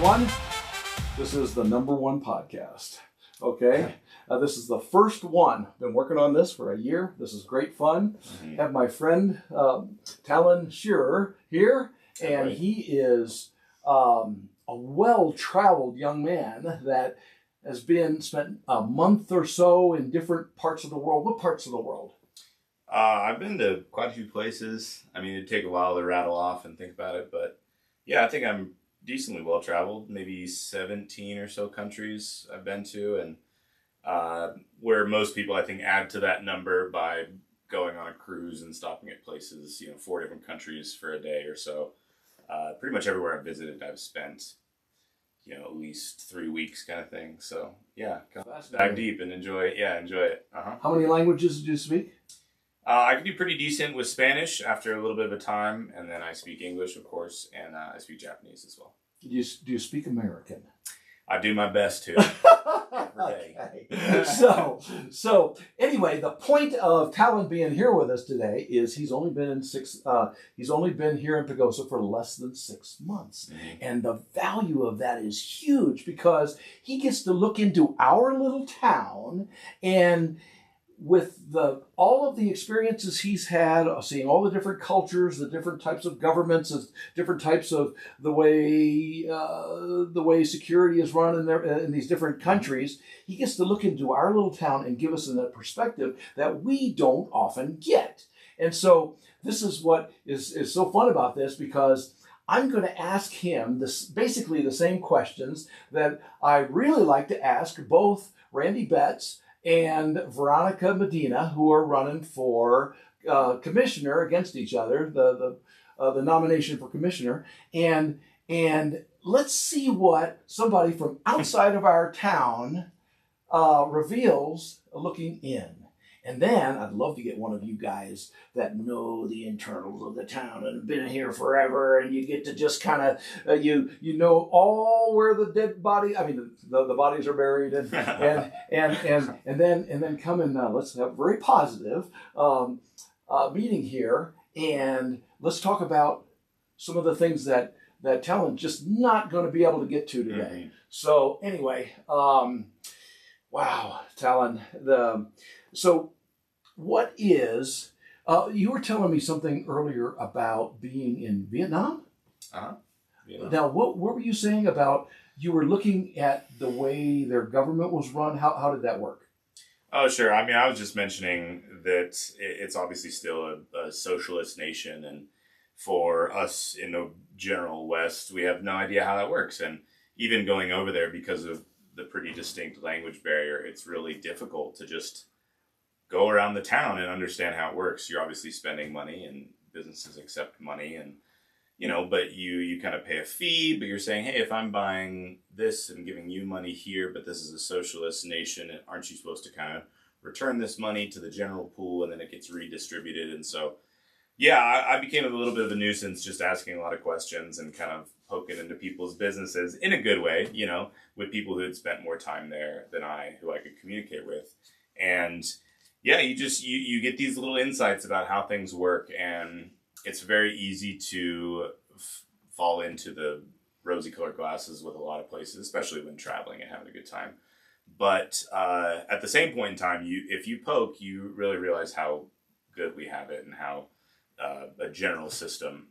everyone. This is the #1 podcast. Okay, this is the first one. Been working on this for a year. This is great fun. Have my friend Talon Shearer here, and he is a well-traveled young man that has spent a month or so in different parts of the world. What parts of the world? I've been to quite a few places. I mean, it'd take a while to rattle off and think about it, but yeah, I think I'm decently well-traveled. Maybe 17 or so countries I've been to, and where most people, I think, add to that number by going on a cruise and stopping at places, 4 different countries for a day or so. Pretty much everywhere I've visited, I've spent, at least 3 weeks kind of thing. So yeah, dive deep and enjoy it. How many languages do you speak? I can do pretty decent with Spanish after a little bit of a time, and then I speak English, of course, and I speak Japanese as well. Do you speak American? I do my best to. Okay. So anyway, the point of Talon being here with us today is he's only been here in Pagosa for less than 6 months, and the value of that is huge because he gets to look into our little town, and with all of the experiences he's had, seeing all the different cultures, the different types of governments, different types of the way security is run in these different countries, he gets to look into our little town and give us a perspective that we don't often get. And so this is what is so fun about this, because I'm going to ask him basically the same questions that I really like to ask both Randy Betts and Veronica Medina, who are running for commissioner against each other, the nomination for commissioner, and let's see what somebody from outside of our town reveals looking in. And then I'd love to get one of you guys that know the internals of the town and have been here forever, and you get to just kind of, you know all where the dead body, the bodies are buried, and then come and let's have a very positive meeting here, and let's talk about some of the things that Talon's just not going to be able to get to today. So anyway, wow, Talon, so what is, you were telling me something earlier about being in Vietnam? Vietnam. Now, what were you saying about, you were looking at the way their government was run? How did that work? Oh, sure. I was just mentioning that it's obviously still a socialist nation, and for us in the general West, we have no idea how that works. And even going over there, because of the pretty distinct language barrier, it's really difficult to just go around the town and understand how it works. You're obviously spending money, and businesses accept money, and but you kind of pay a fee, but you're saying, hey, if I'm buying this and giving you money here, but this is a socialist nation, aren't you supposed to kind of return this money to the general pool, and then it gets redistributed? And so, yeah, I became a little bit of a nuisance just asking a lot of questions and kind of poking into people's businesses in a good way, with people who had spent more time there than who I could communicate with. And yeah, you get these little insights about how things work, and it's very easy to fall into the rosy-colored glasses with a lot of places, especially when traveling and having a good time. But at the same point in time, if you poke, you really realize how good we have it, and how the general system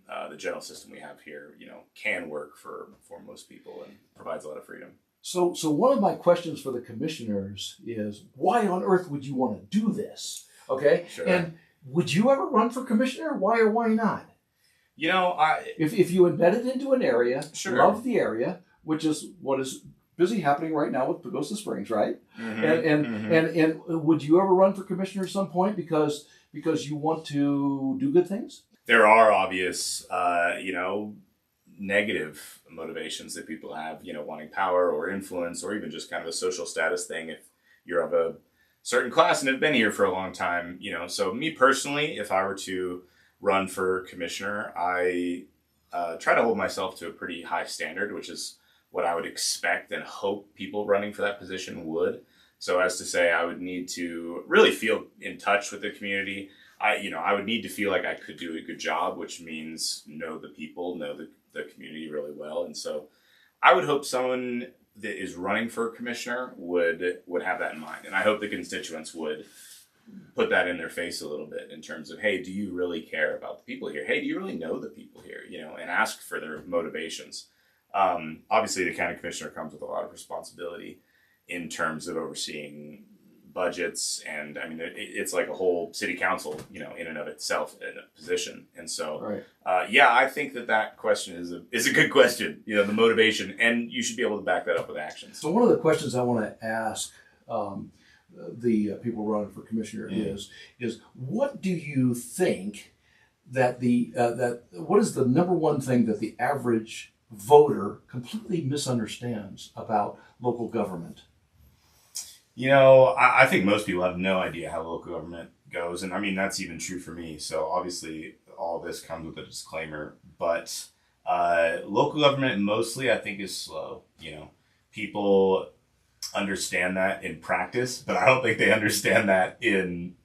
we have here, can work for most people and provides a lot of freedom. So one of my questions for the commissioners is, why on earth would you want to do this? Okay? Sure. And would you ever run for commissioner? Why or why not? If you embedded into an area, sure, love the area, which is what is busy happening right now with Pagosa Springs, right? And would you ever run for commissioner at some point because you want to do good things? There are obvious, negative motivations that people have, wanting power or influence, or even just kind of a social status thing if you're of a certain class and have been here for a long time, So me personally, if I were to run for commissioner, I try to hold myself to a pretty high standard, which is what I would expect and hope people running for that position would. So as to say, I would need to really feel in touch with the community. I would need to feel like I could do a good job, which means know the people, know the community really well. And so I would hope someone that is running for commissioner would have that in mind. And I hope the constituents would put that in their face a little bit in terms of, hey, do you really care about the people here? Hey, do you really know the people here? And ask for their motivations. Obviously, the county commissioner comes with a lot of responsibility in terms of overseeing budgets, and I mean, it's like a whole city council, in and of itself, in a position. And so, Right. yeah, I think that question is a good question. The motivation, and you should be able to back that up with actions. So one of the questions I want to ask the people running for commissioner is what do you think that what is the number one thing that the average voter completely misunderstands about local government? I think most people have no idea how local government goes. And I mean, that's even true for me. So obviously all this comes with a disclaimer, but local government mostly I think is slow. People understand that in practice, but I don't think they understand that in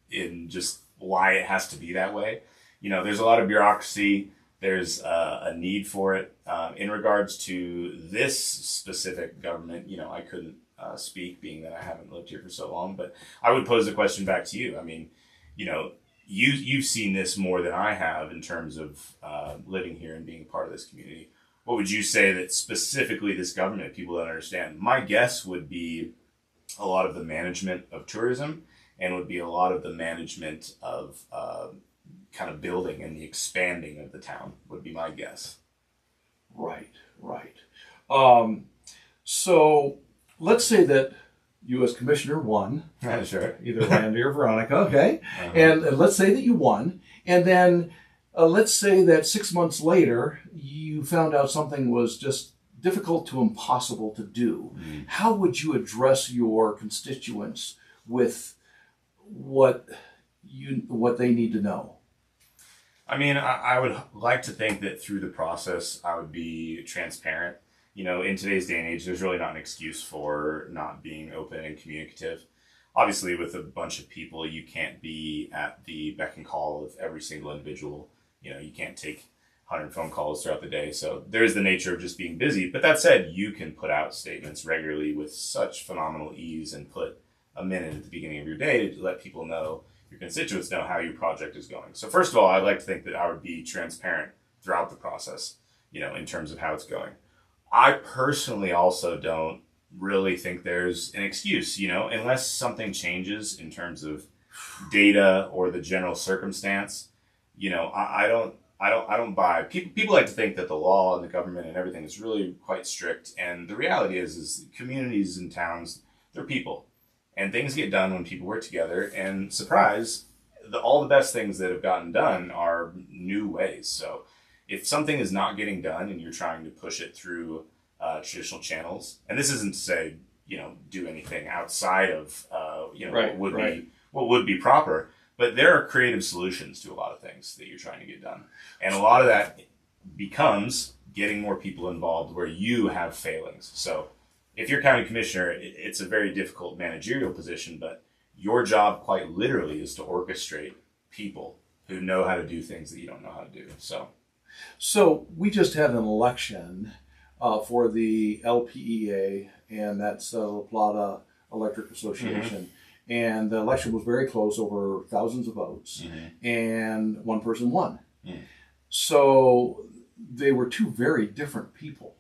just why it has to be that way. There's a lot of bureaucracy. There's a need for it. In regards to this specific government, I couldn't speak, being that I haven't lived here for so long, but I would pose the question back to you. I mean, you've seen this more than I have in terms of living here and being part of this community. What would you say that specifically this government people don't understand? My guess would be a lot of the management of tourism, and would be a lot of the management of kind of building and the expanding of the town would be my guess. Right. So let's say that you as commissioner won. Sure. Either Randy or Veronica, okay? Uh-huh. And let's say that you won, and then let's say that 6 months later you found out something was just difficult to impossible to do. Mm. How would you address your constituents with what they need to know? I mean, I would like to think that through the process I would be transparent. In today's day and age, there's really not an excuse for not being open and communicative. Obviously, with a bunch of people, you can't be at the beck and call of every single individual. You can't take 100 phone calls throughout the day. So there's the nature of just being busy. But that said, you can put out statements regularly with such phenomenal ease and put a minute at the beginning of your day to let people know, your constituents know how your project is going. So first of all, I'd like to think that I would be transparent throughout the process, in terms of how it's going. I personally also don't really think there's an excuse, unless something changes in terms of data or the general circumstance. I don't buy. People like to think that the law and the government and everything is really quite strict, and the reality is communities and towns, they're people, and things get done when people work together. And surprise, all the best things that have gotten done are new ways. So if something is not getting done and you're trying to push it through traditional channels, and this isn't to say, do anything outside of, what would be proper, but there are creative solutions to a lot of things that you're trying to get done. And a lot of that becomes getting more people involved where you have failings. So if you're county commissioner, it's a very difficult managerial position, but your job quite literally is to orchestrate people who know how to do things that you don't know how to do. So we just had an election for the LPEA, and that's La Plata Electric Association. Mm-hmm. And the election was very close, over thousands of votes, mm-hmm. and one person won. Mm. So they were two very different people.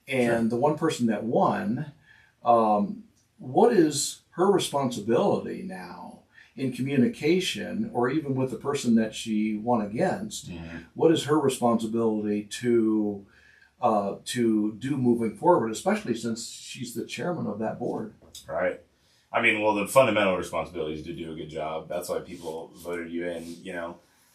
And the one person that won, what is her responsibility now in communication, or even with the person that she won against? Mm-hmm. What is her responsibility to do moving forward, especially since she's the chairman of that board? Right. I mean, well, the fundamental responsibility is to do a good job. That's why people voted you in.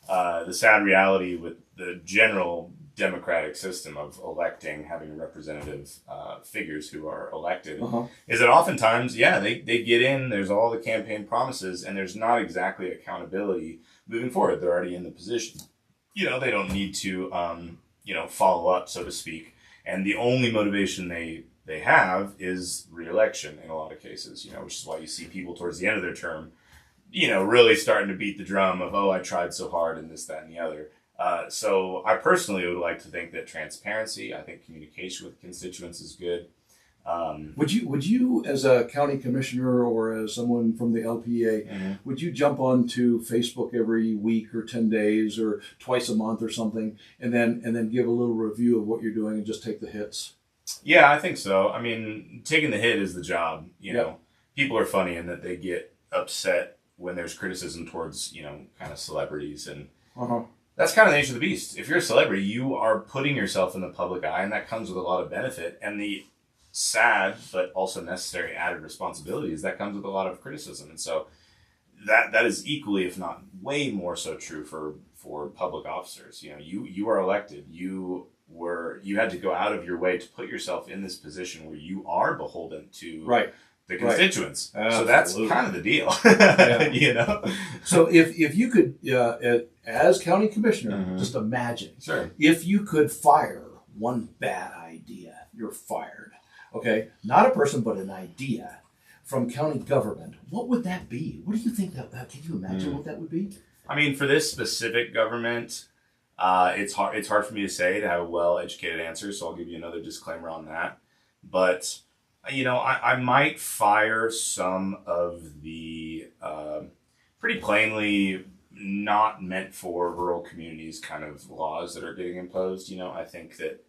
The sad reality with the general democratic system of having representative figures who are elected, is that oftentimes, they get in, there's all the campaign promises, and there's not exactly accountability moving forward. They're already in the position. They don't need to, follow up, so to speak. And the only motivation they have is re-election in a lot of cases, which is why you see people towards the end of their term, really starting to beat the drum of, oh, I tried so hard and this, that, and the other. So I personally would like to think that transparency, I think communication with constituents is good. Would you, as a county commissioner or as someone from the LPA, would you jump onto Facebook every week or 10 days or twice a month or something, and then give a little review of what you're doing and just take the hits? Yeah, I think so. I mean, taking the hit is the job. You know, people are funny in that they get upset when there's criticism towards, kind of celebrities, and that's kind of the nature of the beast. If you're a celebrity, you are putting yourself in the public eye, and that comes with a lot of benefit. And the sad but also necessary added responsibilities that comes with a lot of criticism. And so that is equally, if not way more so, true for public officers. You are elected. You had to go out of your way to put yourself in this position where you are beholden to the constituents. So that's kind of the deal. So if you could, as county commissioner, just imagine if you could fire one bad idea, you're fired. Okay, not a person, but an idea from county government. What would that be? What do you think that? Can you imagine what that would be? I mean, for this specific government, it's hard. It's hard for me to say to have a well-educated answer. So I'll give you another disclaimer on that. But I might fire some of the pretty plainly not meant for rural communities kind of laws that are getting imposed. I think that.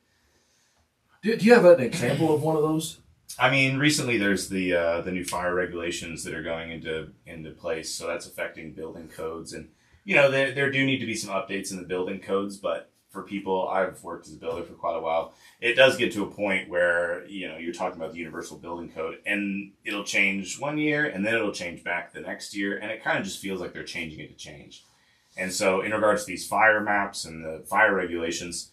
Do you have an example of one of those? I mean, recently there's the new fire regulations that are going into place, so that's affecting building codes, and there do need to be some updates in the building codes. But for people, I've worked as a builder for quite a while, it does get to a point where you're talking about the universal building code, and it'll change one year, and then it'll change back the next year, and it kind of just feels like they're changing it to change. And so, in regards to these fire maps and the fire regulations,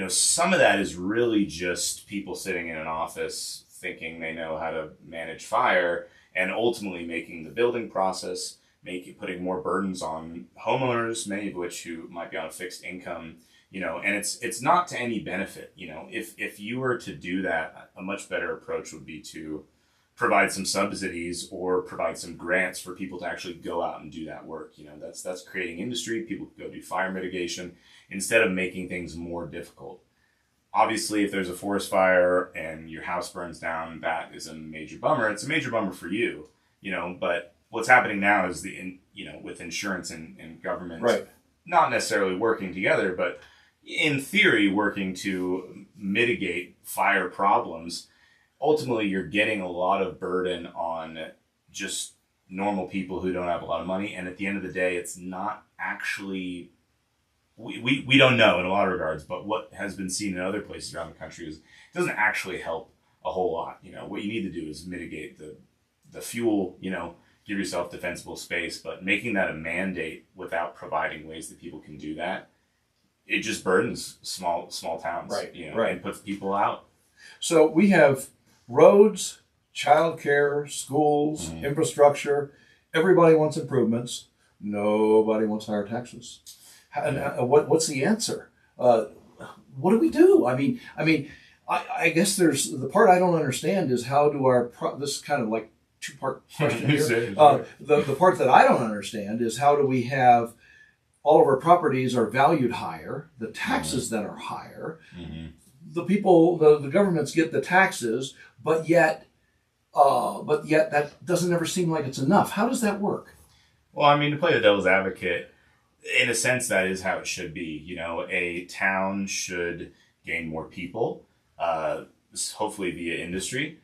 some of that is really just people sitting in an office thinking they know how to manage fire, and ultimately making the building process, putting more burdens on homeowners, many of which who might be on a fixed income, and it's not to any benefit. If you were to do that, a much better approach would be to provide some subsidies or provide some grants for people to actually go out and do that work. That's creating industry. People can go do fire mitigation instead of making things more difficult. Obviously, if there's a forest fire and your house burns down, that is a major bummer. It's a major bummer for you, but what's happening now is with insurance and government, not necessarily working together, but in theory working to mitigate fire problems. Ultimately, you're getting a lot of burden on just normal people who don't have a lot of money. And at the end of the day, it's not actually, we don't know in a lot of regards, but what has been seen in other places around the country is it doesn't actually help a whole lot. What you need to do is mitigate the fuel, give yourself defensible space, but making that a mandate without providing ways that people can do that, it just burdens small towns, and puts people out. So we have roads, childcare, schools, infrastructure. Everybody wants improvements. Nobody wants higher taxes. What's the answer? What do we do? I mean, I guess there's the part I don't understand is how do this is kind of like two-part question here. The part that I don't understand is how do we have all of our properties are valued higher, the taxes then are higher. The people, the governments get the taxes, but yet that doesn't ever seem like it's enough. How does that work? Well, I mean, to play the devil's advocate, in a sense, that is how it should be. A town should gain more people, hopefully via industry.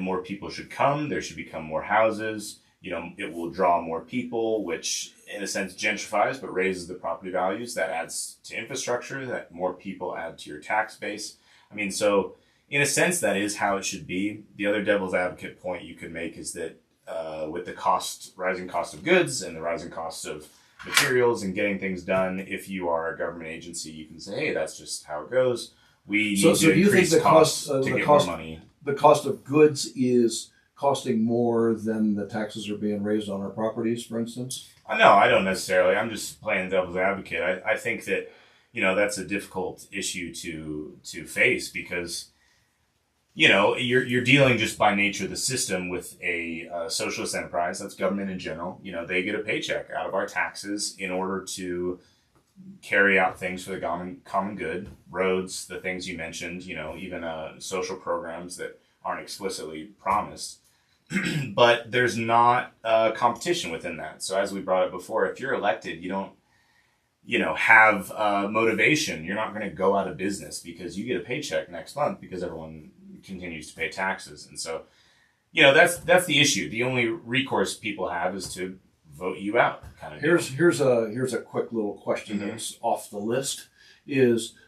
More people should come. There should become more houses. It will draw more people, which in a sense gentrifies, but raises the property values. That adds to infrastructure, that more people add to your tax base. I mean, so in a sense, that is how it should be. The other devil's advocate point you could make is that with the rising cost of goods and the rising cost of materials and getting things done, if you are a government agency, you can say, hey, that's just how it goes. We need to increase costs to get more money. The cost of goods is costing more than the taxes are being raised on our properties, for instance? No, I don't necessarily. I'm just playing devil's advocate. I think that, that's a difficult issue to face because, you're dealing just by nature of the system with a socialist enterprise. That's government in general. They get a paycheck out of our taxes in order to carry out things for the common good, roads, the things you mentioned, even social programs that aren't explicitly promised. But there's not competition within that. So as we brought up before, if you're elected, you don't, have motivation. You're not going to go out of business because you get a paycheck next month because everyone continues to pay taxes. And so, that's the issue. The only recourse people have is to vote you out. Kind of. Here's a quick little question Mm-hmm. that's off the list.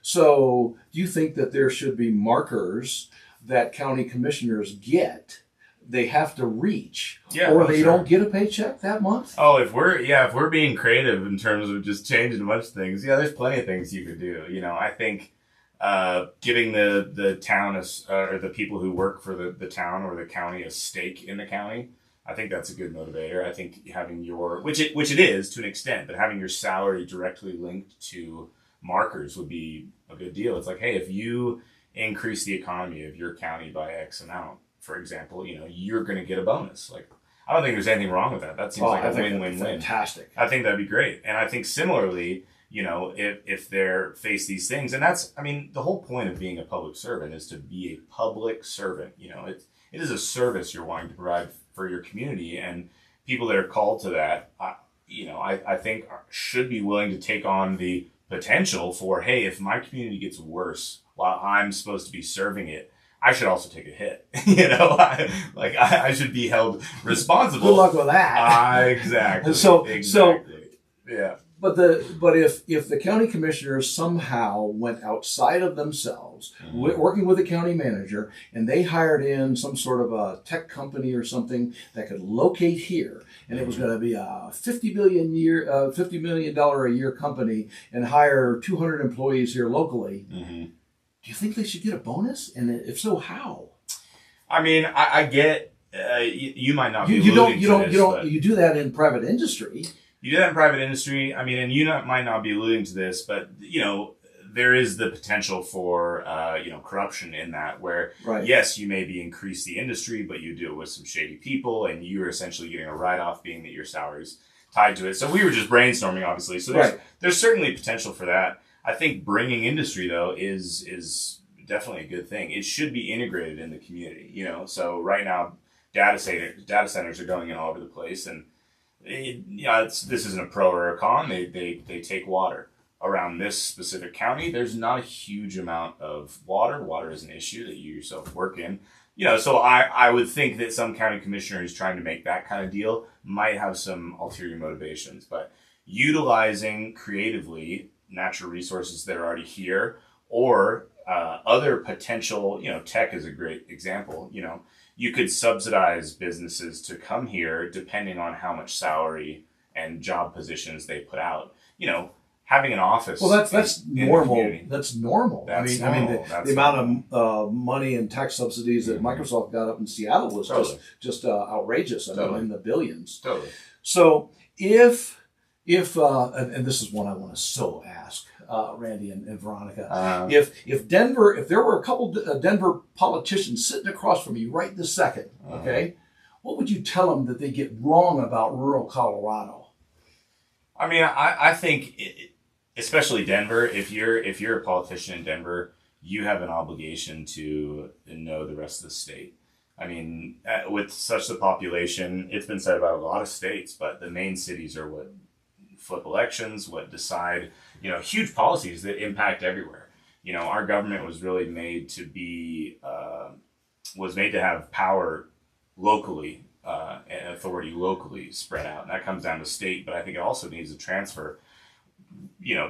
So do you think that there should be markers that county commissioners get? They have to reach, or they don't get a paycheck that month? Oh, if we're being creative in terms of just changing a bunch of things, there's plenty of things you could do. I think giving the town or the people who work for the town or the county a stake in the county, I think that's a good motivator. I think having which it is to an extent, but having your salary directly linked to markers would be a good deal. It's like, hey, if you increase the economy of your county by X amount, for example, you're going to get a bonus. Like, I don't think there's anything wrong with that. That seems like a win-win-win. Fantastic. I think that'd be great. And I think similarly, if they're face these things, and the whole point of being a public servant is to be a public servant. It is a service you're wanting to provide for your community, and people that are called to that, I think should be willing to take on the potential for, hey, if my community gets worse while I'm supposed to be serving it, I should also take a hit. I should be held responsible. Good luck with that. Exactly. Exactly. Yeah. But if the county commissioners somehow went outside of themselves, working with the county manager, and they hired in some sort of a tech company or something that could locate here, and it was going to be a $50 million a year company, and hire 200 employees here locally. Mm-hmm. Do you think they should get a bonus? And if so, how? I get you might not be. You do that in private industry. You do that in private industry. And might not be alluding to this, but there is the potential for corruption in that. Where yes, you maybe increase the industry, but you do it with some shady people, and you're essentially getting a write-off, being that your salary's tied to it. So we were just brainstorming, obviously. So there's certainly potential for that. I think bringing industry, though, is definitely a good thing. It should be integrated in the community, So right now, data centers are going in all over the place, and this isn't a pro or a con. They take water. Around this specific county, there's not a huge amount of water. Water is an issue that you yourself work in. So I would think that some county commissioner who's trying to make that kind of deal might have some ulterior motivations, but utilizing creatively natural resources that are already here, or other potential, tech is a great example. You could subsidize businesses to come here depending on how much salary and job positions they put out. Having an office. Well, that's normal. That's normal. That's the amount of money and tax subsidies that Microsoft got up in Seattle was just outrageous. In the billions. Totally. So if and this is one I want to so ask Randy and Veronica, if there were a couple Denver politicians sitting across from you right this second, okay, what would you tell them that they get wrong about rural Colorado? I think especially Denver, if you're a politician in Denver, you have an obligation to know the rest of the state. With such a population, it's been said about a lot of states, but the main cities are what flip elections, what decide, huge policies that impact everywhere. Our government was really made to be, to have power locally, and authority locally spread out. And that comes down to state, but I think it also needs to transfer,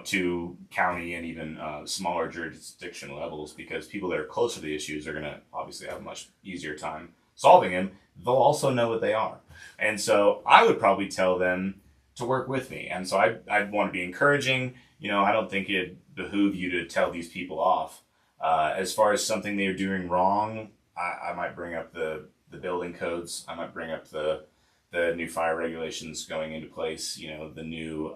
to county and even smaller jurisdiction levels, because people that are closer to the issues are going to obviously have a much easier time solving them. They'll also know what they are. And so I would probably tell them to work with me. And so I'd want to be encouraging. I don't think it'd behoove you to tell these people off. As far as something they're doing wrong, I might bring up the building codes. I might bring up the new fire regulations going into place, the new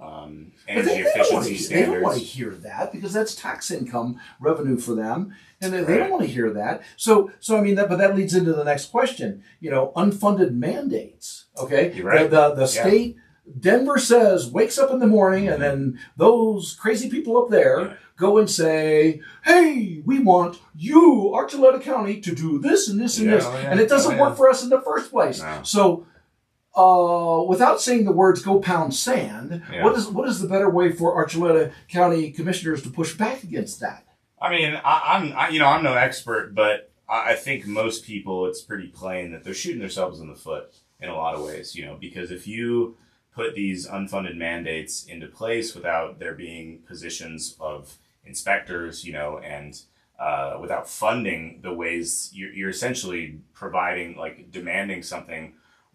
energy efficiency standards. They don't want to hear that, because that's tax income revenue for them, and they don't want to hear that. So but that leads into the next question. Unfunded mandates. Okay, You're right. The state Denver says, wakes up in the morning, and then those crazy people up there go and say, hey, we want you, Archuleta County, to do this and this and this. And it doesn't work for us in the first place. No. So without saying the words "go pound sand," what is the better way for Archuleta County commissioners to push back against that? I mean, I'm no expert, but I think most people, it's pretty plain that they're shooting themselves in the foot in a lot of ways. Because if you put these unfunded mandates into place without there being positions of inspectors, and without funding the ways you're essentially providing, like demanding something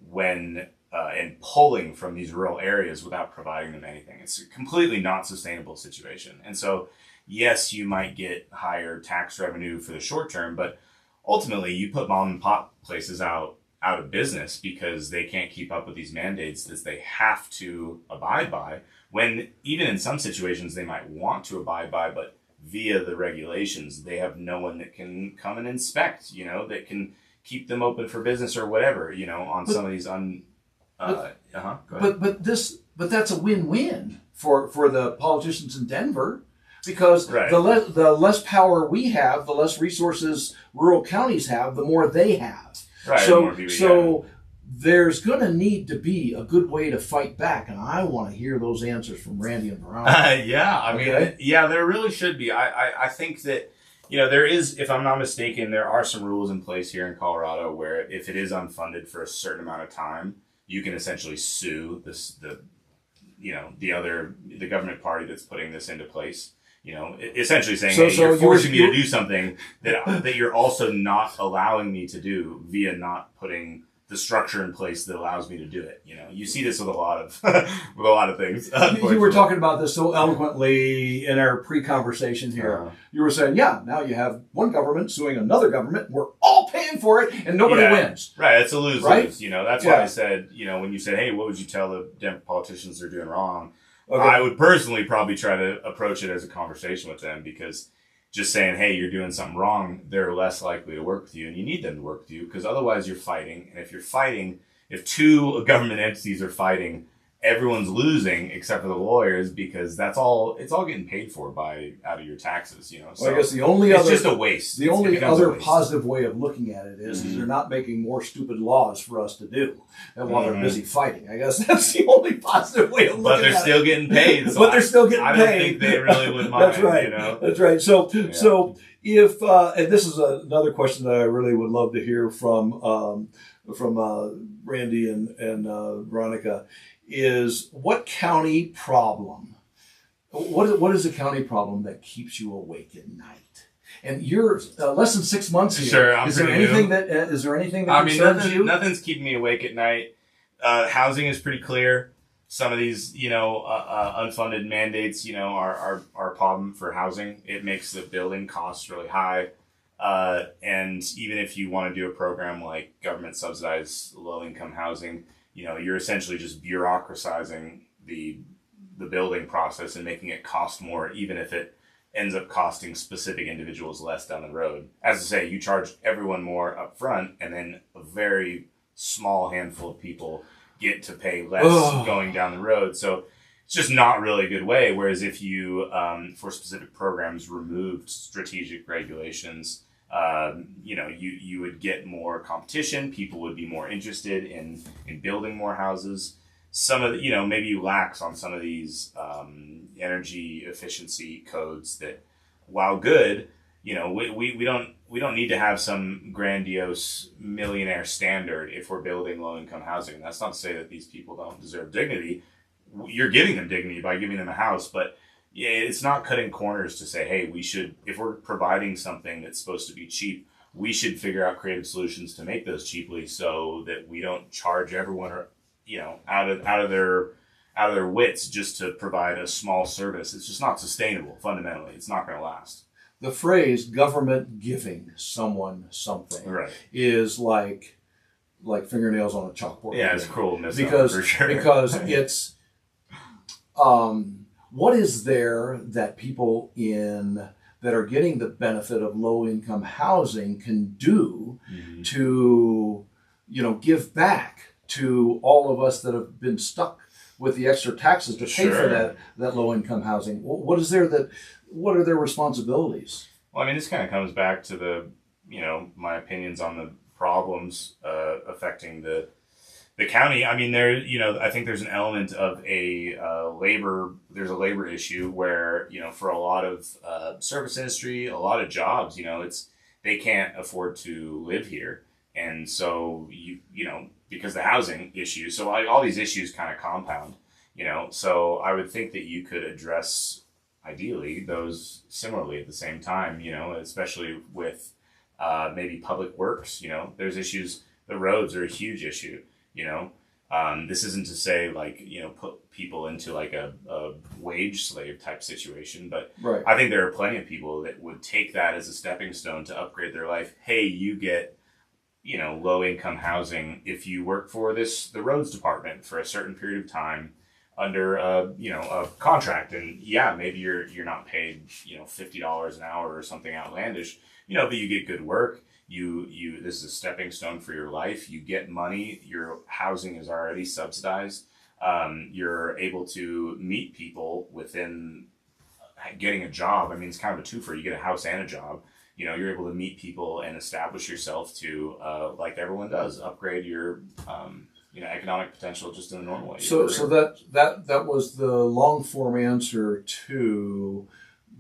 when and pulling from these rural areas without providing them anything. It's a completely not sustainable situation. And so, yes, you might get higher tax revenue for the short term, but ultimately you put mom and pop places out of business because they can't keep up with these mandates that they have to abide by, when even in some situations they might want to abide by, but via the regulations, they have no one that can come and inspect, that can keep them open for business or whatever, on some of these But that's a win-win for the politicians in Denver, because right. the less power we have, the less resources rural counties have, the more they have. Right. So there's going to need to be a good way to fight back, and I want to hear those answers from Randy and Veronica. There really should be. I think that, there is, if I'm not mistaken, there are some rules in place here in Colorado where if it is unfunded for a certain amount of time, you can essentially sue the government party that's putting this into place. Essentially saying, hey, you're forcing me to do something that you're also not allowing me to do via not putting the structure in place that allows me to do it. You see this with a lot of things. You were talking about this so eloquently in our pre-conversation here. You were saying, now you have one government suing another government. We're all paying for it, and nobody wins. Right, it's a lose-lose. Right? That's why I said, when you said, hey, what would you tell the Democratic politicians they're doing wrong? Okay. I would personally probably try to approach it as a conversation with them, because just saying, hey, you're doing something wrong, they're less likely to work with you, and you need them to work with you, because otherwise you're fighting. And if two government entities are fighting, everyone's losing except for the lawyers, because it's all getting paid for out of your taxes, So I guess it's just a waste. The only other positive way of looking at it is they're not making more stupid laws for us to do, and while they're busy fighting. I guess that's the only positive way of looking at it. But they're still getting paid. So I don't think they really would mind. That's right. That's right. So if and this is another question that I really would love to hear from Randy and Veronica, is what county problem? What is a county problem that keeps you awake at night? And you're less than 6 months here. Sure, I'm is there anything that concerns you? Nothing's keeping me awake at night. Housing is pretty clear. Some of these, unfunded mandates, are a problem for housing. It makes the building costs really high. And even if you want to do a program like government subsidized low-income housing, you're essentially just bureaucratizing the building process and making it cost more, even if it ends up costing specific individuals less down the road. As I say, you charge everyone more up front, and then a very small handful of people get to pay less going down the road. So it's just not really a good way. Whereas if you, for specific programs, removed strategic regulations, you would get more competition. People would be more interested in building more houses. Some of the, maybe you lax on some of these energy efficiency codes that, while good, we don't need to have some grandiose millionaire standard if we're building low income housing. That's not to say that these people don't deserve dignity. You're giving them dignity by giving them a house, but yeah, it's not cutting corners to say, hey, if we're providing something that's supposed to be cheap, we should figure out creative solutions to make those cheaply, so that we don't charge everyone, out of their wits just to provide a small service. It's just not sustainable. Fundamentally, it's not going to last. The phrase "government giving someone something" is like fingernails on a chalkboard. Yeah, it's cruel because for sure. Because it's what is there that people that are getting the benefit of low-income housing can do to, give back to all of us that have been stuck with the extra taxes to pay for that low income housing. What are their responsibilities? Well, I mean, this kind of comes back to the, my opinions on the problems affecting the county. I mean, I think there's an element of there's a labor issue where, for a lot of service industry, a lot of jobs, they can't afford to live here. And so, because the housing issue, so all these issues kind of compound, so I would think that you could address, ideally, those similarly at the same time, especially with maybe public works, there's issues, the roads are a huge issue, this isn't to say put people into like a wage slave type situation, but right. I think there are plenty of people that would take that as a stepping stone to upgrade their life. Hey, you get low income housing if you work for the roads department for a certain period of time under a contract, and maybe you're not paid $50 an hour or something outlandish, but you get good work. You this is a stepping stone for your life. You get money. Your housing is already subsidized. You're able to meet people within getting a job. I mean, it's kind of a twofer. You get a house and a job. You're able to meet people and establish yourself to, like everyone does, upgrade your, economic potential just in a normal way. So that was the long form answer to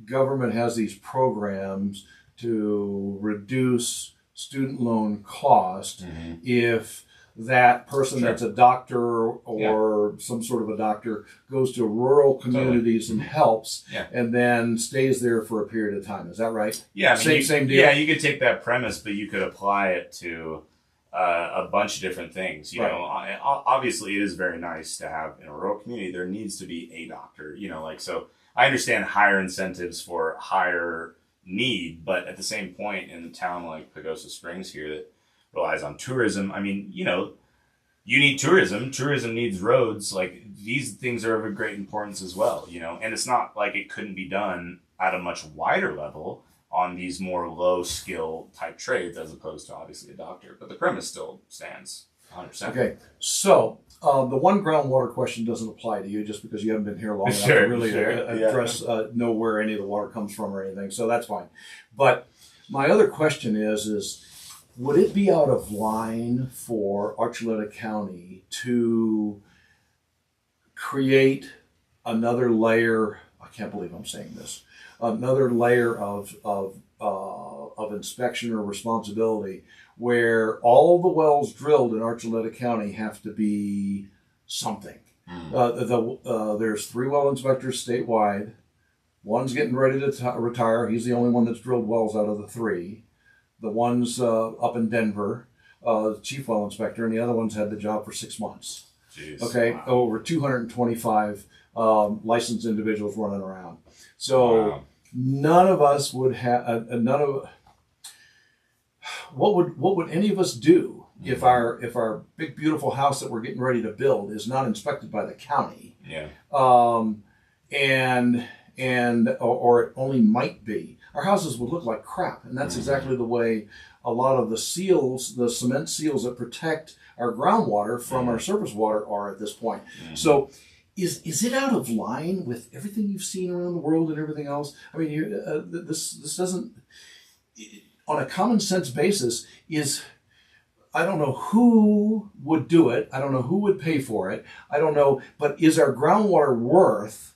government has these programs to reduce student loan cost if that person that's a doctor or some sort of a doctor goes to rural communities and helps and then stays there for a period of time. Is that right? Yeah. Same deal? Yeah, you could take that premise, but you could apply it to a bunch of different things. Obviously it is very nice to have in a rural community, there needs to be a doctor, so I understand higher incentives for higher need, but at the same point in a town like Pagosa Springs here that relies on tourism, I mean, you need tourism needs roads, like these things are of great importance as well, and it's not like it couldn't be done at a much wider level on these more low skill type trades as opposed to obviously a doctor, but the premise still stands 100%. Okay, so the one groundwater question doesn't apply to you just because you haven't been here long enough to really address, know where any of the water comes from or anything, so that's fine. But my other question is would it be out of line for Archuleta County to create another layer, I can't believe I'm saying this, another layer of inspection or responsibility where all the wells drilled in Archuleta County have to be something? There's 3 well inspectors statewide. One's getting ready to retire. He's the only one that's drilled wells out of the 3. The one's up in Denver, chief well inspector, and the other one's had the job for 6 months. Jeez, okay, wow. Over 225 licensed individuals running around. So none of us would have What would any of us do if our big beautiful house that we're getting ready to build is not inspected by the county? Yeah. Or it only might be. Our houses would look like crap, and that's exactly the way a lot of the seals, the cement seals that protect our groundwater from our surface water are at this point. So is it out of line with everything you've seen around the world and everything else? I mean, this doesn't, on a common sense basis, I don't know who would do it. I don't know who would pay for it. I don't know, but is our groundwater worth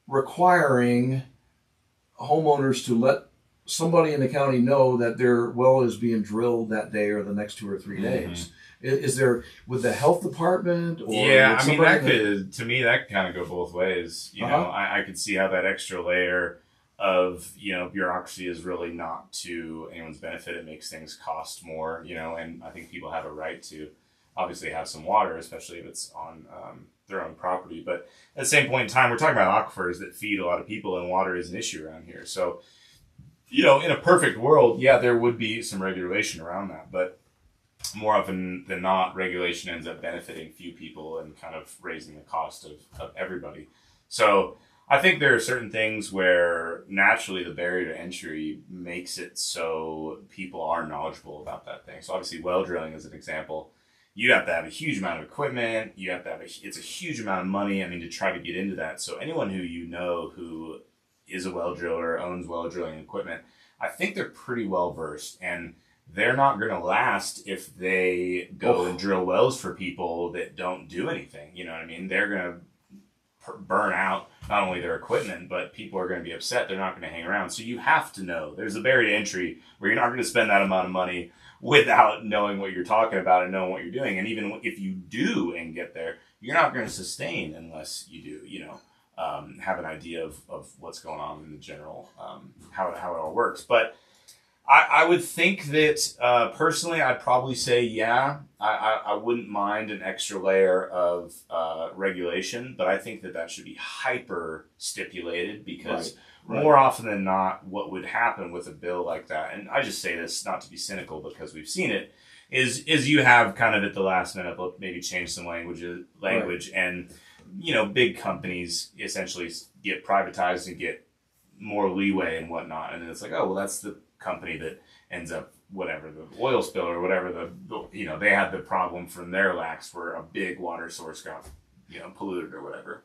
requiring homeowners to let somebody in the county know that their well is being drilled that day or the next 2 or 3 days? Is there with the health department? Or I mean, to me, that could kind of go both ways. You know, I could see how that extra layer of, bureaucracy is really not to anyone's benefit. It makes things cost more, and I think people have a right to obviously have some water, especially if it's on their own property. But at the same point in time, we're talking about aquifers that feed a lot of people, and water is an issue around here. So, in a perfect world, there would be some regulation around that. But more often than not, regulation ends up benefiting few people and kind of raising the cost of everybody. So I think there are certain things where naturally the barrier to entry makes it so people are knowledgeable about that thing. So obviously well drilling is an example. you have to have a huge amount of equipment. You have to have it's a huge amount of money. I mean, to try to get into that. So anyone who who is a well driller, owns well drilling equipment, I think they're pretty well versed, and they're not going to last if they go and drill wells for people that don't do anything. You know what I mean? They're going to burn out not only their equipment, but people are going to be upset. They're not going to hang around. So you have to know there's a barrier to entry where you're not going to spend that amount of money without knowing what you're talking about and knowing what you're doing. And even if you do and get there, you're not going to sustain unless you do, have an idea of what's going on in the general, how it all works. But I would think that personally, I'd probably say, I wouldn't mind an extra layer of regulation, but I think that should be hyper stipulated because more often than not, what would happen with a bill like that, and I just say this not to be cynical because we've seen it, is you have kind of at the last minute maybe change some language and big companies essentially get privatized and get more leeway and whatnot, and then it's like, oh well, that's the company that ends up whatever the oil spill or whatever they had the problem from their lax where a big water source got polluted or whatever.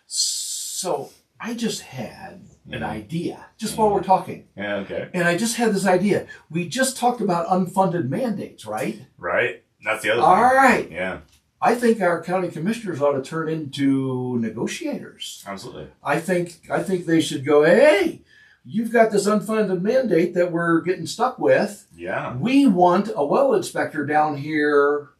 So I just had an idea just while we're talking. Yeah, okay. And I just had this idea. We just talked about unfunded mandates, right? Right. That's the other thing. All right. Yeah. I think our county commissioners ought to turn into negotiators. Absolutely. I think they should go, hey, you've got this unfunded mandate that we're getting stuck with. Yeah. We want a well inspector down here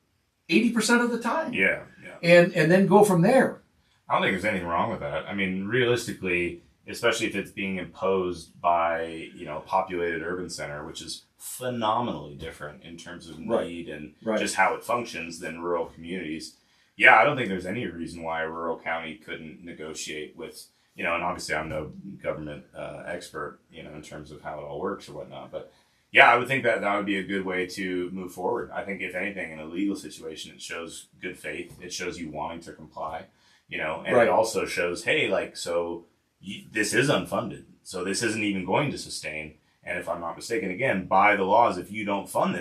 80% of the time. Yeah. And then go from there. I don't think there's anything wrong with that. I mean, realistically, especially if it's being imposed by, a populated urban center, which is phenomenally different in terms of need and just how it functions than rural communities. Yeah, I don't think there's any reason why a rural county couldn't negotiate with, and obviously I'm no government expert, in terms of how it all works or whatnot. But yeah, I would think that would be a good way to move forward. I think if anything, in a legal situation, it shows good faith. It shows you wanting to comply, and it also shows, hey, this is unfunded. So this isn't even going to sustain. And if I'm not mistaken, again, by the laws, if you don't fund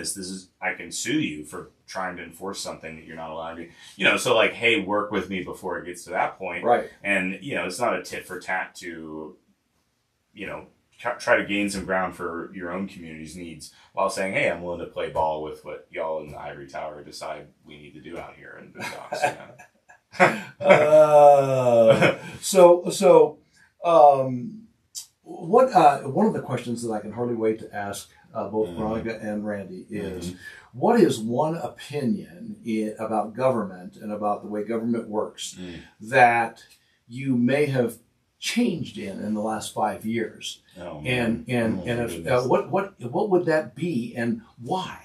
I can sue you for trying to enforce something that you're not allowed to, so hey, work with me before it gets to that point. Right. And, it's not a tit for tat to, try to gain some ground for your own community's needs while saying, hey, I'm willing to play ball with what y'all in the ivory tower decide we need to do out here in Boondocks. One of the questions that I can hardly wait to ask both Veronica and Randy is, what is one opinion about government and about the way government works that you may have changed in the last 5 years? Oh, what would that be and why?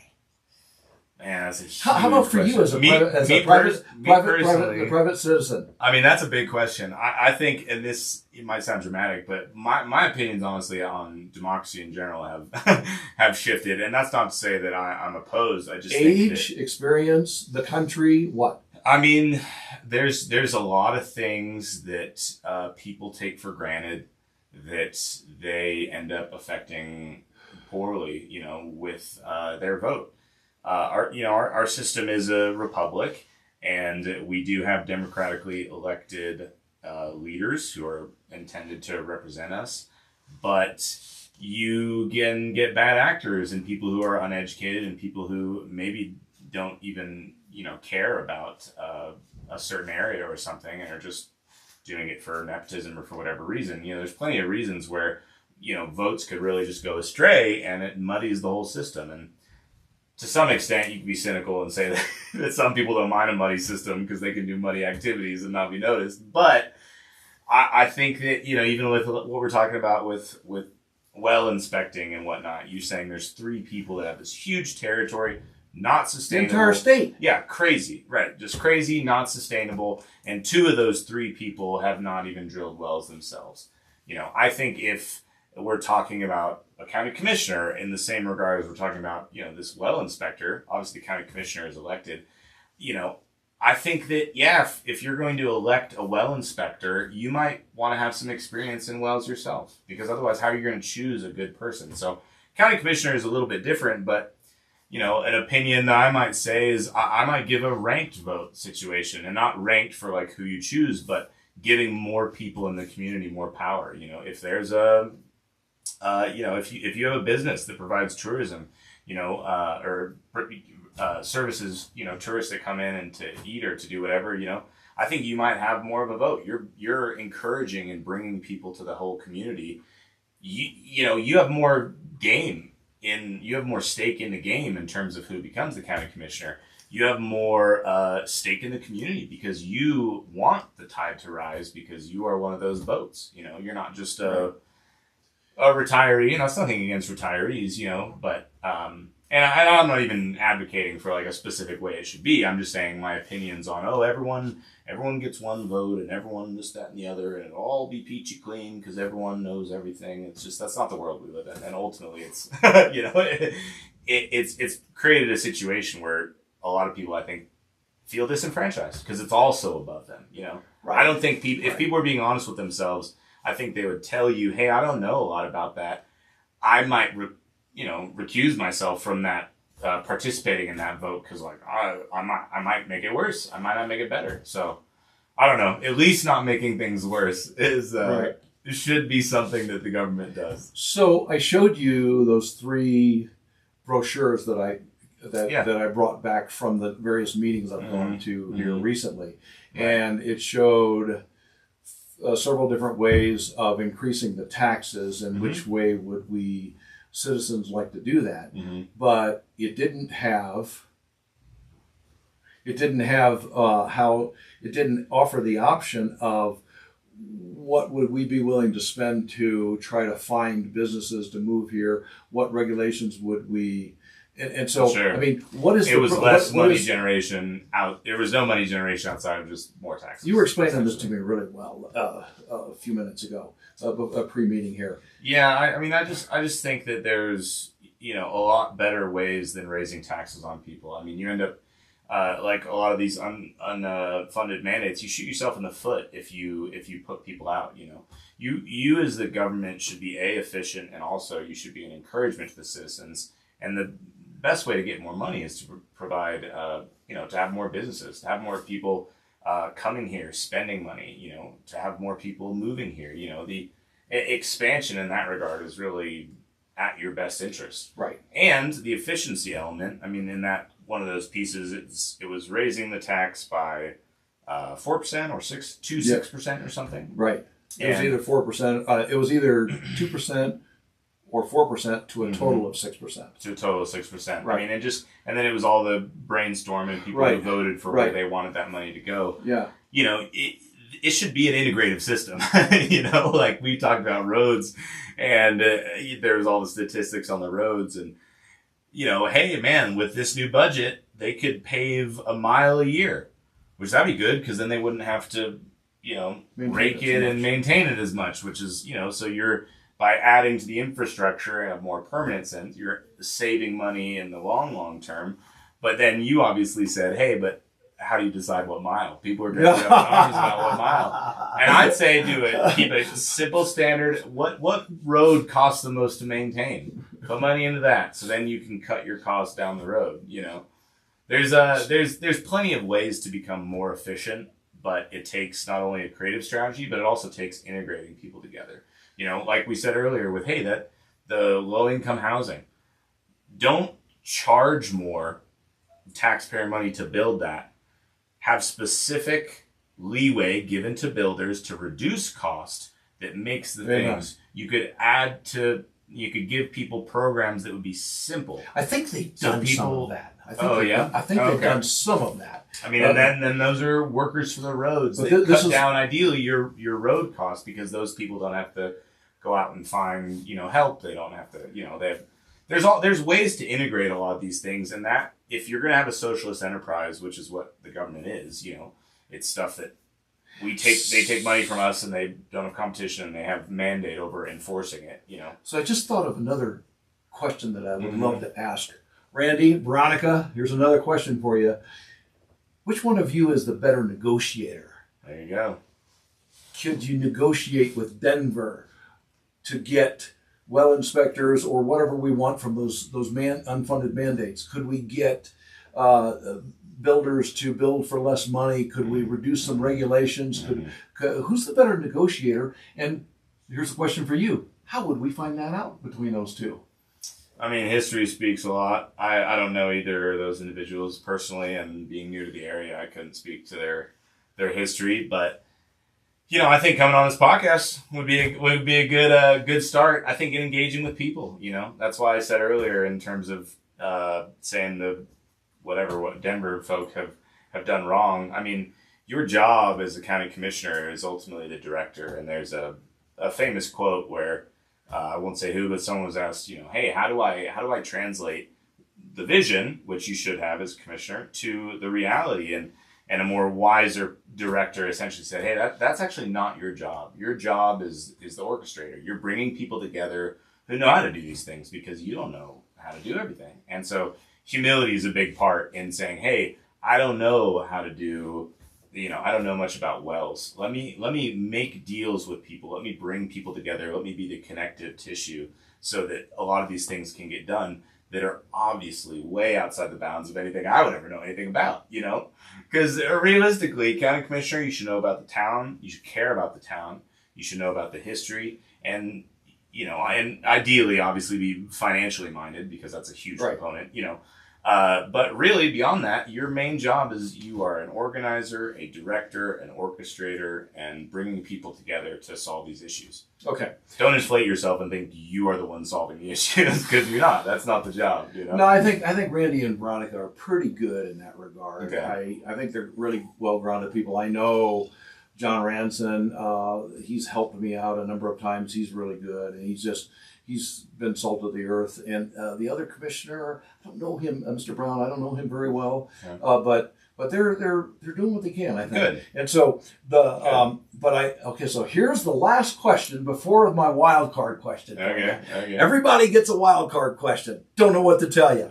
Man, that's a huge How about for question. you as a private citizen? I mean, that's a big question. I think, and it might sound dramatic, but my opinions, honestly, on democracy in general have shifted. And that's not to say that I'm opposed. I just age, think experience, the country, what? I mean, there's a lot of things that people take for granted that they end up affecting poorly, with their vote. Our system is a republic, and we do have democratically elected leaders who are intended to represent us. But you can get bad actors and people who are uneducated and people who maybe don't even care about a certain area or something and are just doing it for nepotism or for whatever reason. There's plenty of reasons where votes could really just go astray and it muddies the whole system. And to some extent, you can be cynical and say that some people don't mind a muddy system because they can do muddy activities and not be noticed. But I think that, even with what we're talking about with well inspecting and whatnot, you're saying there's 3 people that have this huge territory, not sustainable. The entire state. Yeah, crazy. Right. Just crazy, not sustainable. And 2 of those 3 people have not even drilled wells themselves. I think if we're talking about a county commissioner in the same regard as we're talking about, this well inspector, obviously the county commissioner is elected, I think that, if you're going to elect a well inspector, you might want to have some experience in wells yourself, because otherwise how are you going to choose a good person? So county commissioner is a little bit different, but an opinion that I might say is I might give a ranked vote situation, and not ranked for like who you choose, but giving more people in the community more power. If there's if you have a business that provides tourism, or services, tourists that come in and to eat or to do whatever, I think you might have more of a vote. You're encouraging and bringing people to the whole community. You have more you have more stake in the game in terms of who becomes the county commissioner. You have more stake in the community because you want the tide to rise because you are one of those votes. You're not just a retiree. It's nothing against retirees, but and I'm not even advocating for like a specific way it should be. I'm just saying my opinions on everyone gets one vote and everyone this, that, and the other, and it'll all be peachy clean because everyone knows everything. It's just that's not the world we live in, and ultimately it's it's created a situation where a lot of people I think feel disenfranchised because it's also above them. Right. I don't think if people are being honest with themselves, I think they would tell you, hey, I don't know a lot about that. I might recuse myself from that participating in that vote because I might make it worse. I might not make it better. So I don't know. At least not making things worse is should be something that the government does. So I showed you those 3 brochures that I brought back from the various meetings I've gone to here recently, and it showed several different ways of increasing the taxes and which way would we citizens like to do that, but it didn't offer the option of what would we be willing to spend to try to find businesses to move here, what regulations would we, and so sure. I mean, what is it was less money generation out. There was no money generation outside of just more taxes. You were explaining this to me really well a few minutes ago, a pre-meeting here. Yeah, I just think that there's a lot better ways than raising taxes on people. I mean, you end up like a lot of these unfunded mandates. You shoot yourself in the foot if you put people out. You as the government should be efficient, and also you should be an encouragement to the citizens. And the best way to get more money is to provide to have more businesses, to have more people coming here, spending money. To have more people moving here. The expansion in that regard is really at your best interest. Right. And the efficiency element, I mean, in that one of those pieces, it was raising the tax by 4% or 6% or something. Right. It was either 4%. It was either 2% or 4% to a total of 6%. To a total of 6%. Right. I mean, and then it was all the brainstorming, people who voted for where they wanted that money to go. Yeah. It should be an integrative system. Like we talked about roads, and there's all the statistics on the roads, and hey man, with this new budget, they could pave a mile a year, which that'd be good because then they wouldn't have to, rake it and maintain it as much, which is, so you're by adding to the infrastructure in a more permanent sense, you're saving money in the long term. But then you obviously said, hey, but how do you decide what mile? People are going to get up in arms about what mile. And I'd say keep a simple standard. What road costs the most to maintain? Put money into that, so then you can cut your costs down the road. There's plenty of ways to become more efficient, but it takes not only a creative strategy, but it also takes integrating people together. Like we said earlier with the low income housing. Don't charge more taxpayer money to build that. Have specific leeway given to builders to reduce cost that makes the things you could give people programs that would be simple. I think they've done some of that. I think they've done some of that. I mean, and then those are workers for the roads. They cut down ideally your road costs because those people don't have to go out and find help. They don't have to there's ways to integrate a lot of these things, and that if you're going to have a socialist enterprise, which is what the government is, it's stuff that they take money from us and they don't have competition and they have mandate over enforcing it, So I just thought of another question that I would love to ask. Randy, Veronica, here's another question for you. Which one of you is the better negotiator? There you go. Could you negotiate with Denver to get well inspectors or whatever we want from those unfunded mandates? Could we get builders to build for less money? Could we reduce some regulations? Who's the better negotiator? And here's a question for you. How would we find that out between those two? I mean, history speaks a lot. I don't know either of those individuals personally, and being new to the area, I couldn't speak to their history. But I think coming on this podcast would be a good start. I think in engaging with people. That's why I said earlier in terms of saying what Denver folk have done wrong. I mean, your job as a county commissioner is ultimately the director, and there's a famous quote where. I won't say who, but someone was asked, hey, how do I translate the vision, which you should have as a commissioner, to the reality? And a more wiser director essentially said, hey, that's actually not your job. Your job is the orchestrator. You're bringing people together who know how to do these things because you don't know how to do everything. And so humility is a big part in saying, hey, I don't know how to do I don't know much about wells. Let me make deals with people. Let me bring people together. Let me be the connective tissue so that a lot of these things can get done that are obviously way outside the bounds of anything I would ever know anything about, Because realistically, county commissioner, you should know about the town. You should care about the town. You should know about the history. And, and ideally, obviously, be financially minded because that's a huge component, But really, beyond that, your main job is you are an organizer, a director, an orchestrator, and bringing people together to solve these issues. Okay. Don't inflate yourself and think you are the one solving the issues because you're not. That's not the job. No, I think Randy and Veronica are pretty good in that regard. Okay. I think they're really well-grounded people. I know John Ranson. He's helped me out a number of times. He's really good, and he's been salt of the earth. And the other commissioner, I don't know him, Mr. Brown. I don't know him very well, but they're doing what they can, I think. Good. And so so here's the last question before my wild card question. Okay. Everybody gets a wild card question. Don't know what to tell you.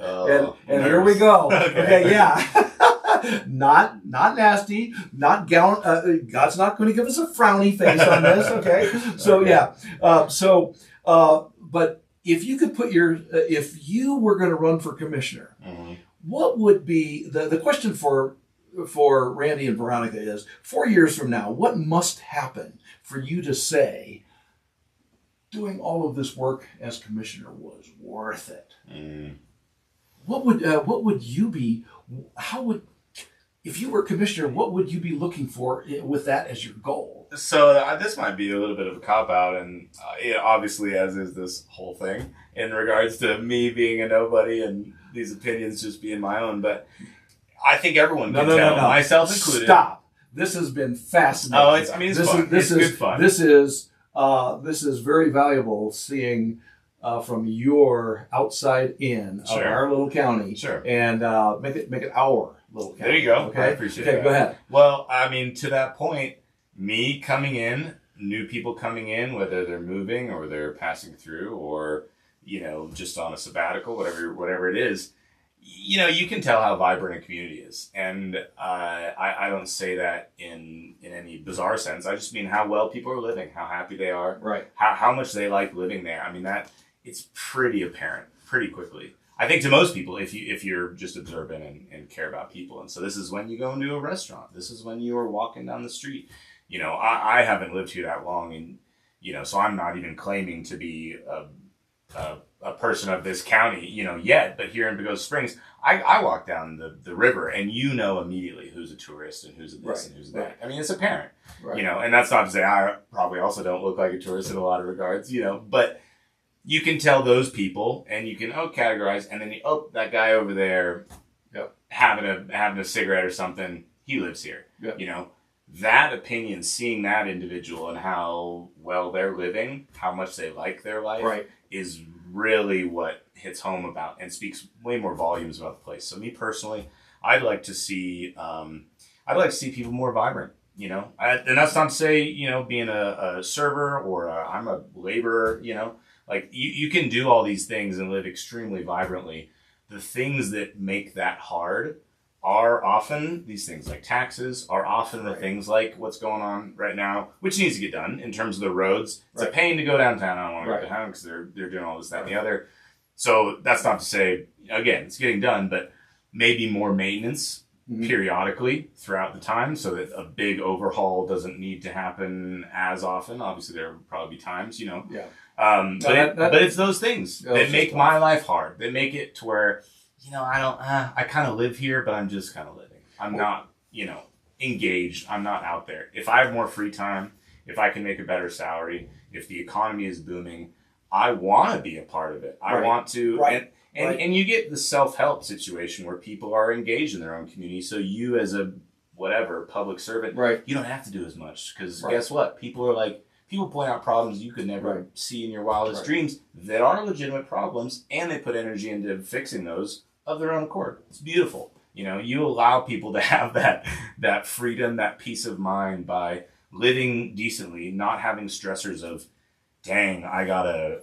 And here we go. Okay, yeah. Not nasty, not gown. God's not going to give us a frowny face on this. Okay. So yeah. But if you could if you were going to run for commissioner, what would be the question for Randy and Veronica is 4 years from now, what must happen for you to say doing all of this work as commissioner was worth it? What would you be? If you were commissioner, what would you be looking for with that as your goal? So this might be a little bit of a cop-out, and obviously, as is this whole thing, in regards to me being a nobody and these opinions just being my own. But I think everyone can tell, myself included. Stop. This has been fascinating. Oh, it's fun. It's good fun. This is very valuable seeing from your outside in of our little county. Sure. And make it our little county. There you go. Okay? I appreciate that. Okay, go ahead. Well, I mean, to that point, me coming in, new people coming in, whether they're moving or they're passing through or, just on a sabbatical, whatever it is, you can tell how vibrant a community is. And I don't say that in any bizarre sense. I just mean how well people are living, how happy they are, right? How much they like living there. I mean, it's pretty apparent pretty quickly. I think to most people, if you're just observant and care about people. And so this is when you go into a restaurant. This is when you are walking down the street. I haven't lived here that long, and so I'm not even claiming to be a person of this county, yet. But here in Pagosa Springs, I walk down the river, and immediately who's a tourist and who's a this and who's that. Right. I mean, it's apparent, and that's not to say I probably also don't look like a tourist in a lot of regards, but you can tell those people, and you can categorize, and then that guy over there, having a cigarette or something, he lives here, That opinion, seeing that individual and how well they're living, how much they like their life, is really what hits home about and speaks way more volumes about the place. So me personally, I'd like to see people more vibrant. And that's not to say being a server or I'm a laborer. Like you can do all these things and live extremely vibrantly. The things that make that hard are often these things like taxes, are often the things like what's going on right now, which needs to get done in terms of the roads. It's a pain to go downtown. I don't want to go downtown because they're doing all this, that, and the other. So that's not to say, again, it's getting done, but maybe more maintenance periodically throughout the time so that a big overhaul doesn't need to happen as often. Obviously, there will probably be times, Yeah. But it's those things that make my life hard. They make it to where, I kind of live here, but I'm just kind of living. I'm not, engaged. I'm not out there. If I have more free time, if I can make a better salary, if the economy is booming, I want to be a part of it. I want to. And you get the self-help situation where people are engaged in their own community. So you as a public servant, you don't have to do as much because guess what? People point out problems you could never see in your wildest dreams that are legitimate problems, and they put energy into fixing those of their own accord. It's beautiful. You allow people to have that freedom, that peace of mind by living decently, not having stressors of, dang, I gotta,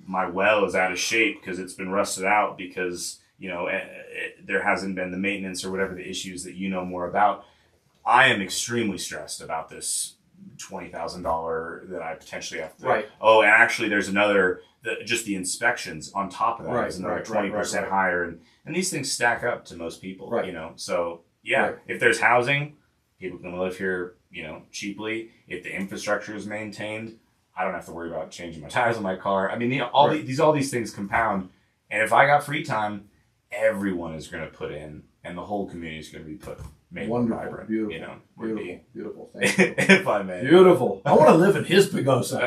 my well is out of shape because it's been rusted out because, there hasn't been the maintenance or whatever the issues that more about. I am extremely stressed about this $20,000 that I potentially have to. Oh, and actually there's another, just the inspections on top of that is another 20% higher. And these things stack up to most people, So, if there's housing, people can live here, cheaply. If the infrastructure is maintained, I don't have to worry about changing my tires on my car. I mean, all these things compound. And if I got free time, everyone is going to put in, and the whole community is going to be made more vibrant. Beautiful, beautiful. Thank you. If I may. Beautiful. I want to live in his Pagosa.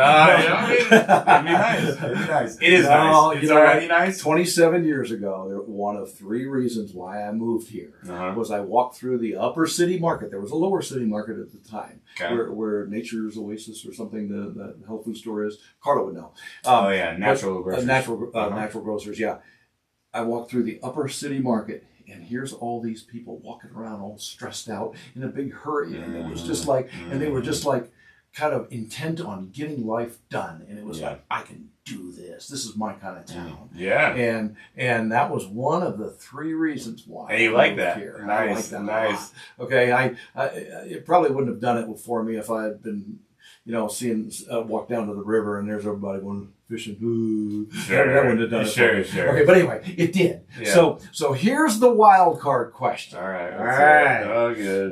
It'd be nice. It is nice. It's already nice. 27 years ago, one of 3 reasons why I moved here was I walked through the upper city market. There was a lower city market at the time, where Nature's Oasis or something, the health food store is. Carla would know. Natural grocers. Natural grocers, yeah. I walked through the upper city market, and here's all these people walking around all stressed out in a big hurry. And it was just like, and they were just like kind of intent on getting life done. And it was like, I can do this. This is my kind of town. Yeah. And that was one of the 3 reasons why. And you like that. Here. Nice. I like that a lot. Okay. It probably wouldn't have done it for me if I had been, seeing walk down to the river and there's everybody going fishing. That wouldn't have done it. Sure. Okay, but anyway, it did. Yeah. So here's the wild card question. All right. Oh, good.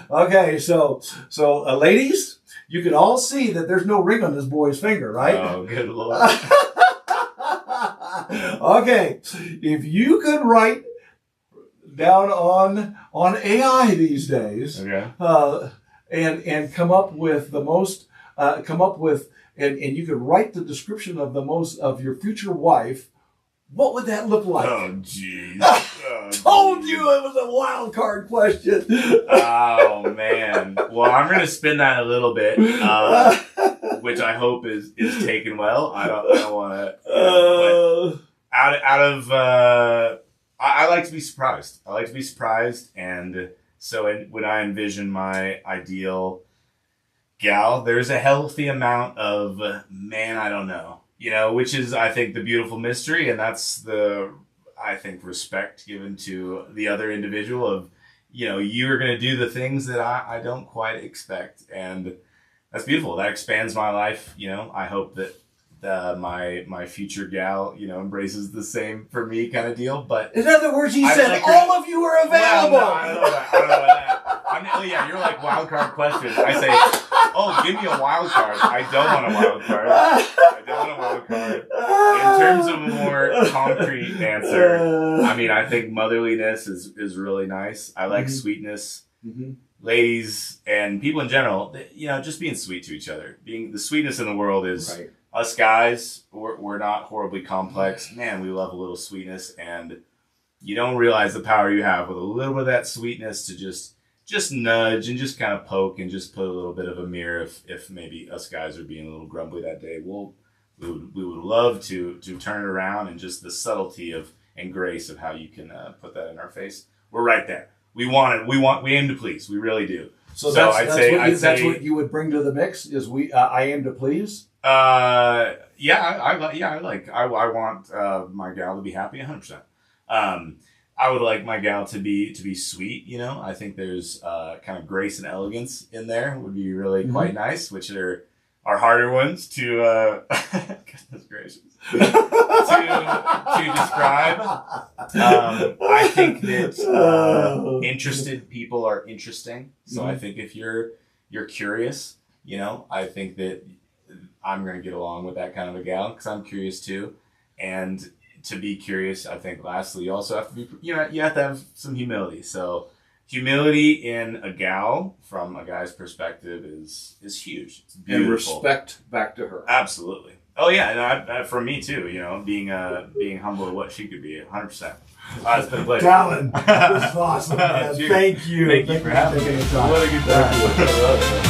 Okay. So, ladies, you can all see that there's no ring on this boy's finger, right? Oh, good Lord. Okay, if you could write down on AI these days, and come up with the most, and you could write the description of of your future wife, what would that look like? Oh, jeez. Told you it was a wild card question. Oh, man. Well, I'm going to spin that a little bit, which I hope is taken well. I don't want to. I like to be surprised. And so when I envision my ideal gal, there's a healthy amount of, man, I don't know, which is, I think, the beautiful mystery. And that's I think, respect given to the other individual of, you're going to do the things that I don't quite expect. And that's beautiful. That expands my life. I hope that my future gal, embraces the same for me kind of deal. But in other words, he said all of you are available. Well, no, I don't know that. You're like wild card question. I say, give me a wild card. I don't want a wild card. In terms of a more concrete answer, I think motherliness is really nice. I like sweetness. Ladies and people in general, just being sweet to each other. Being the sweetness in the world is us guys. We're not horribly complex. Man, we love a little sweetness, and you don't realize the power you have with a little bit of that sweetness to just nudge and just kind of poke and just put a little bit of a mirror if maybe us guys are being a little grumbly that day. We would love to turn it around, and just the subtlety and grace of how you can put that in our face. We're right there. We aim to please. We really do. So that's what you would bring to the mix is I aim to please. I want my gal to be happy 100%. I would like my gal to be sweet, you know. I think there's kind of grace and elegance in there would be really quite nice, which are harder ones to goodness gracious to describe. I think that interested people are interesting. So I think if you're curious, you know, I think that I'm going to get along with that kind of a gal because I'm curious too. And to be curious, I think lastly, you also have to be, you know, you have to have some humility. So humility in a gal from a guy's perspective is huge. It's beautiful. And respect back to her. Absolutely. Oh yeah, and I, from me too. You know, being humble at what she could be, 100%. It's been a pleasure. Talon, this is awesome, man. Thank you. Thank you for having me. taking the time. What a good time.